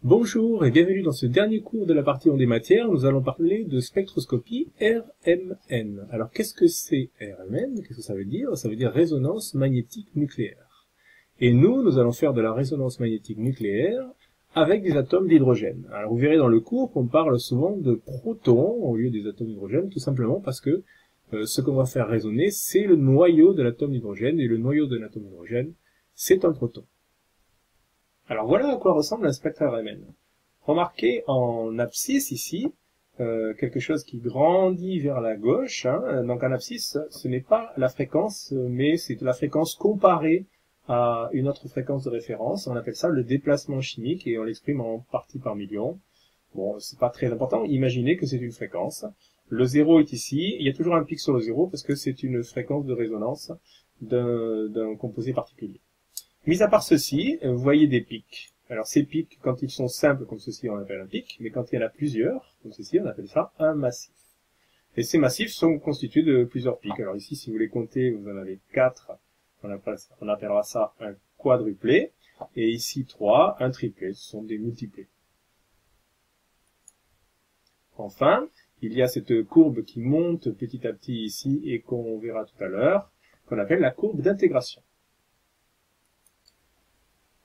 Bonjour et bienvenue dans ce dernier cours de la partie en des matières. Nous allons parler de spectroscopie RMN. Alors qu'est-ce que c'est RMN? Qu'est-ce que ça veut dire? Ça veut dire résonance magnétique nucléaire. Et nous allons faire de la résonance magnétique nucléaire avec des atomes d'hydrogène. Alors vous verrez dans le cours qu'on parle souvent de protons au lieu des atomes d'hydrogène, tout simplement parce que ce qu'on va faire résonner, c'est le noyau de l'atome d'hydrogène, et le noyau de l'atome d'hydrogène, c'est un proton. Alors voilà à quoi ressemble un spectre RMN. Remarquez en abscisse ici, quelque chose qui grandit vers la gauche. Donc en abscisse, ce n'est pas la fréquence, mais c'est la fréquence comparée à une autre fréquence de référence. On appelle ça le déplacement chimique et on l'exprime en partie par million. Bon, c'est pas très important. Imaginez que c'est une fréquence. Le 0 est ici. Il y a toujours un pic sur le 0 parce que c'est une fréquence de résonance d'un composé particulier. Mis à part ceci, vous voyez des pics. Alors ces pics, quand ils sont simples comme ceci, on appelle un pic, mais quand il y en a plusieurs, comme ceci, on appelle ça un massif. Et ces massifs sont constitués de plusieurs pics. Alors ici, si vous les comptez, vous en avez 4, on appellera ça un quadruplé, et ici 3, un triplé, ce sont des multiplés. Enfin, il y a cette courbe qui monte petit à petit ici, et qu'on verra tout à l'heure, qu'on appelle la courbe d'intégration.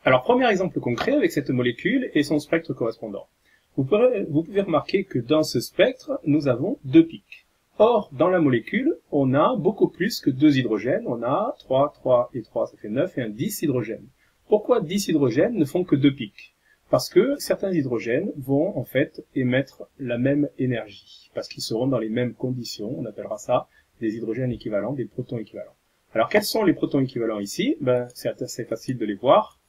Alors, premier exemple concret avec cette molécule et son spectre correspondant. Vous pouvez remarquer que dans ce spectre, nous avons deux pics. Or, dans la molécule, on a beaucoup plus que 2 hydrogènes. On a 3, 3 et 3, ça fait 9, et un 10 hydrogènes. Pourquoi 10 hydrogènes ne font que 2 pics? Parce que certains hydrogènes vont en fait émettre la même énergie, parce qu'ils seront dans les mêmes conditions. On appellera ça des hydrogènes équivalents, des protons équivalents. Alors, quels sont les protons équivalents ici? C'est assez facile de les voir.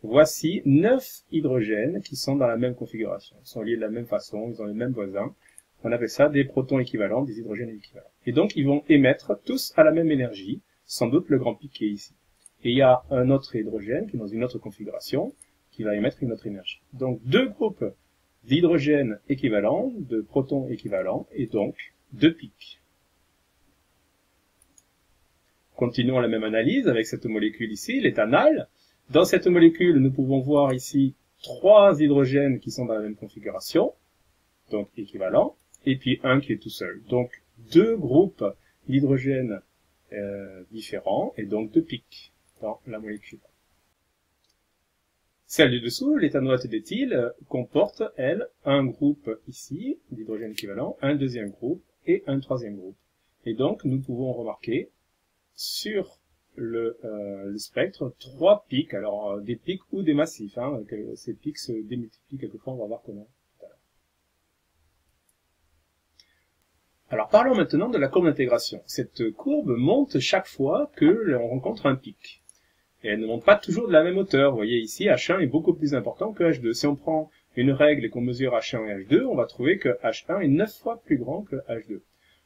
Voici 9 hydrogènes qui sont dans la même configuration. Ils sont liés de la même façon, ils ont les mêmes voisins. On appelle ça des protons équivalents, des hydrogènes équivalents. Et donc, ils vont émettre tous à la même énergie, sans doute le grand pic qui est ici. Et il y a un autre hydrogène qui est dans une autre configuration, qui va émettre une autre énergie. Donc, deux groupes d'hydrogènes équivalents, de protons équivalents, et donc deux pics. Continuons la même analyse avec cette molécule ici, l'éthanal. Dans cette molécule, nous pouvons voir ici 3 hydrogènes qui sont dans la même configuration, donc équivalents, et puis un qui est tout seul. Donc, deux groupes d'hydrogènes différents, et donc deux pics dans la molécule. Celle du dessous, l'éthanoate d'éthyle, comporte, elle, un groupe ici, d'hydrogènes équivalents, un deuxième groupe et un troisième groupe. Et donc, nous pouvons remarquer sur le spectre, 3 pics, alors des pics ou des massifs, que ces pics se démultiplient quelquefois, on va voir comment tout à l'heure. Alors parlons maintenant de la courbe d'intégration. Cette courbe monte chaque fois que l'on rencontre un pic. Et elle ne monte pas toujours de la même hauteur. Vous voyez ici, H1 est beaucoup plus important que H2. Si on prend une règle et qu'on mesure H1 et H2, on va trouver que H1 est 9 fois plus grand que H2.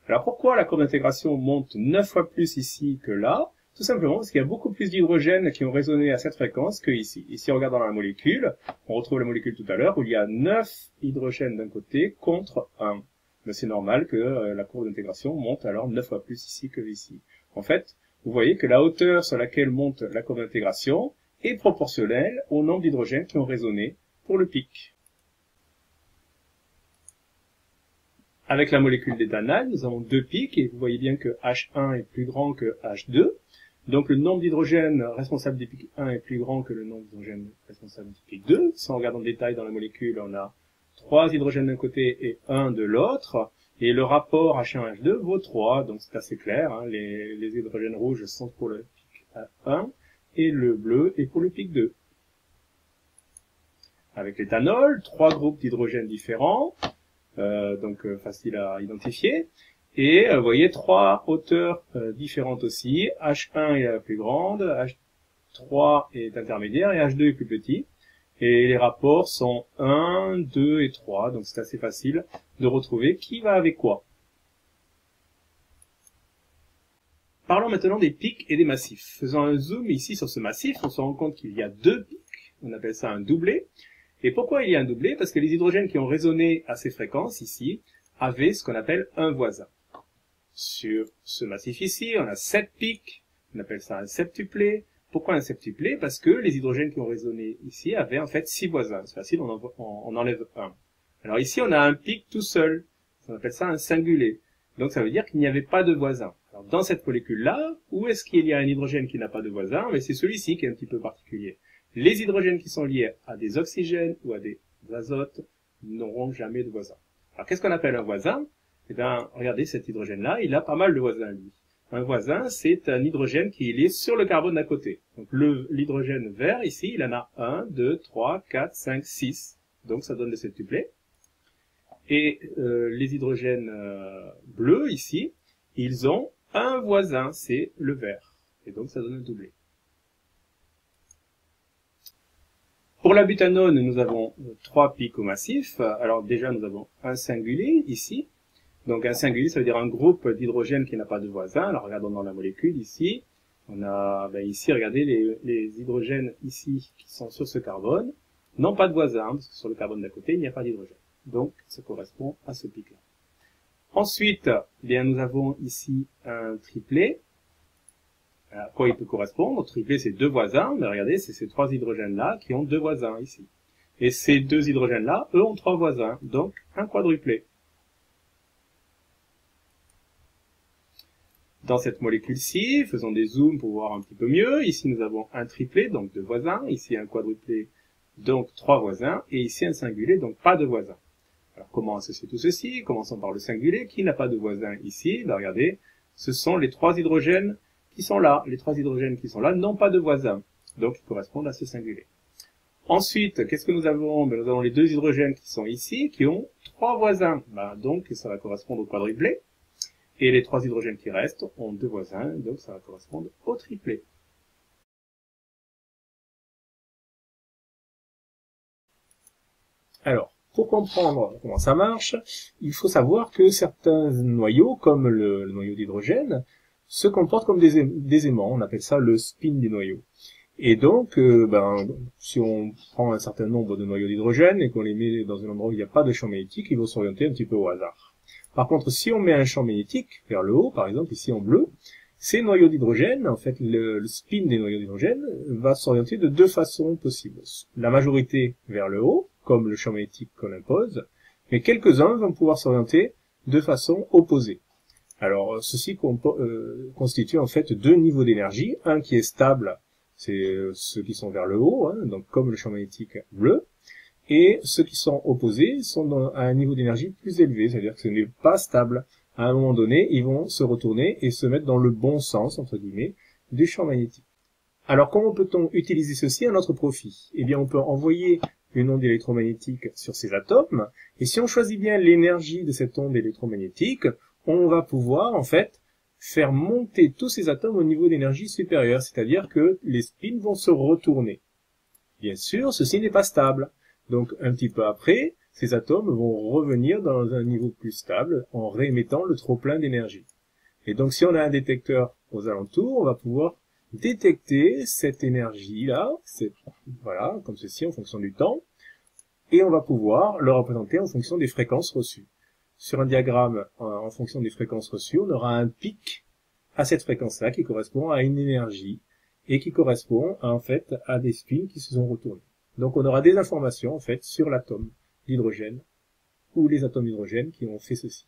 Alors pourquoi la courbe d'intégration monte 9 fois plus ici que là? Tout simplement parce qu'il y a beaucoup plus d'hydrogènes qui ont résonné à cette fréquence que ici. Ici, on regarde dans la molécule, on retrouve la molécule tout à l'heure, où il y a 9 hydrogènes d'un côté contre 1. Mais c'est normal que la courbe d'intégration monte alors 9 fois plus ici que ici. En fait, vous voyez que la hauteur sur laquelle monte la courbe d'intégration est proportionnelle au nombre d'hydrogènes qui ont résonné pour le pic. Avec la molécule d'éthanal, nous avons deux pics, et vous voyez bien que H1 est plus grand que H2. Donc le nombre d'hydrogènes responsable du pic 1 est plus grand que le nombre d'hydrogènes responsable du pic 2. Si on regarde en détail dans la molécule, on a 3 hydrogènes d'un côté et 1 de l'autre. Et le rapport H1-H2 vaut 3, donc c'est assez clair. Les hydrogènes rouges sont pour le pic 1 et le bleu est pour le pic 2. Avec l'éthanol, 3 groupes d'hydrogènes différents, donc facile à identifier. Et vous voyez 3 hauteurs différentes aussi. H1 est la plus grande, H3 est intermédiaire et H2 est plus petit. Et les rapports sont 1, 2 et 3, donc c'est assez facile de retrouver qui va avec quoi. Parlons maintenant des pics et des massifs. Faisons un zoom ici sur ce massif, on se rend compte qu'il y a 2 pics, on appelle ça un doublet. Et pourquoi il y a un doublet? Parce que les hydrogènes qui ont résonné à ces fréquences ici avaient ce qu'on appelle un voisin. Sur ce massif ici, on a 7 pics, on appelle ça un septuplé. Pourquoi un septuplet? Parce que les hydrogènes qui ont résonné ici avaient en fait 6 voisins. C'est facile, on enlève un. Alors ici, on a un pic tout seul. On appelle ça un singulet. Donc ça veut dire qu'il n'y avait pas de voisins. Alors dans cette molécule-là, où est-ce qu'il y a un hydrogène qui n'a pas de voisin? Mais c'est celui-ci qui est un petit peu particulier. Les hydrogènes qui sont liés à des oxygènes ou à des azotes n'auront jamais de voisins. Alors qu'est-ce qu'on appelle un voisin? Eh bien, regardez cet hydrogène-là, il a pas mal de voisins, lui. Un voisin, c'est un hydrogène qui est lié sur le carbone d'à côté. Donc l'hydrogène vert, ici, il en a 1, 2, 3, 4, 5, 6. Donc ça donne le septuplet. Et les hydrogènes bleus, ici, ils ont un voisin, c'est le vert. Et donc ça donne un doublet. Pour la butanone, nous avons 3 picots massifs. Alors déjà, nous avons un singulier, ici. Donc un singulier, ça veut dire un groupe d'hydrogène qui n'a pas de voisin. Alors regardons dans la molécule ici. On a ici, regardez, les hydrogènes ici qui sont sur ce carbone n'ont pas de voisin, parce que sur le carbone d'à côté, il n'y a pas d'hydrogène. Donc ça correspond à ce pic-là. Ensuite, eh bien, nous avons ici un triplet. À quoi il peut correspondre? Le triplet, c'est 2 voisins, mais regardez, c'est ces 3 hydrogènes-là qui ont 2 voisins ici. Et ces 2 hydrogènes-là, eux, ont 3 voisins, donc un quadruplet. Dans cette molécule-ci, faisons des zooms pour voir un petit peu mieux. Ici, nous avons un triplet, donc 2 voisins. Ici, un quadruplet, donc 3 voisins. Et ici, un singulier, donc pas de voisins. Alors, comment associer tout ceci? Commençons par le singulier, qui n'a pas de voisins ici. Ben, regardez, ce sont les 3 hydrogènes qui sont là. Les 3 hydrogènes qui sont là n'ont pas de voisins. Donc, ils correspondent à ce singulier. Ensuite, qu'est-ce que nous avons? Ben, nous avons les 2 hydrogènes qui sont ici, qui ont 3 voisins. Ben, donc, ça va correspondre au quadruplet. Et les 3 hydrogènes qui restent ont 2 voisins, donc ça va correspondre au triplet. Alors, pour comprendre comment ça marche, il faut savoir que certains noyaux, comme le noyau d'hydrogène, se comportent comme des aimants. On appelle ça le spin des noyaux. Et donc, si on prend un certain nombre de noyaux d'hydrogène et qu'on les met dans un endroit où il n'y a pas de champ magnétique, ils vont s'orienter un petit peu au hasard. Par contre, si on met un champ magnétique vers le haut, par exemple ici en bleu, ces noyaux d'hydrogène, en fait, le spin des noyaux d'hydrogène va s'orienter de 2 façons possibles. La majorité vers le haut, comme le champ magnétique qu'on impose, mais quelques-uns vont pouvoir s'orienter de façon opposée. Alors, ceci constitue en fait 2 niveaux d'énergie, un qui est stable, c'est ceux qui sont vers le haut, hein, donc comme le champ magnétique bleu, et ceux qui sont opposés sont à un niveau d'énergie plus élevé, c'est-à-dire que ce n'est pas stable. À un moment donné, ils vont se retourner et se mettre dans le bon sens, entre guillemets, du champ magnétique. Alors, comment peut-on utiliser ceci à notre profit? Eh bien, on peut envoyer une onde électromagnétique sur ces atomes, et si on choisit bien l'énergie de cette onde électromagnétique, on va pouvoir, en fait, faire monter tous ces atomes au niveau d'énergie supérieure, c'est-à-dire que les spins vont se retourner. Bien sûr, ceci n'est pas stable. Donc, un petit peu après, ces atomes vont revenir dans un niveau plus stable en réémettant le trop-plein d'énergie. Et donc, si on a un détecteur aux alentours, on va pouvoir détecter cette énergie-là, voilà, comme ceci, en fonction du temps, et on va pouvoir le représenter en fonction des fréquences reçues. Sur un diagramme, en fonction des fréquences reçues, on aura un pic à cette fréquence-là qui correspond à une énergie et qui correspond, en fait, à des spins qui se sont retournés. Donc on aura des informations en fait sur l'atome d'hydrogène ou les atomes d'hydrogène qui ont fait ceci.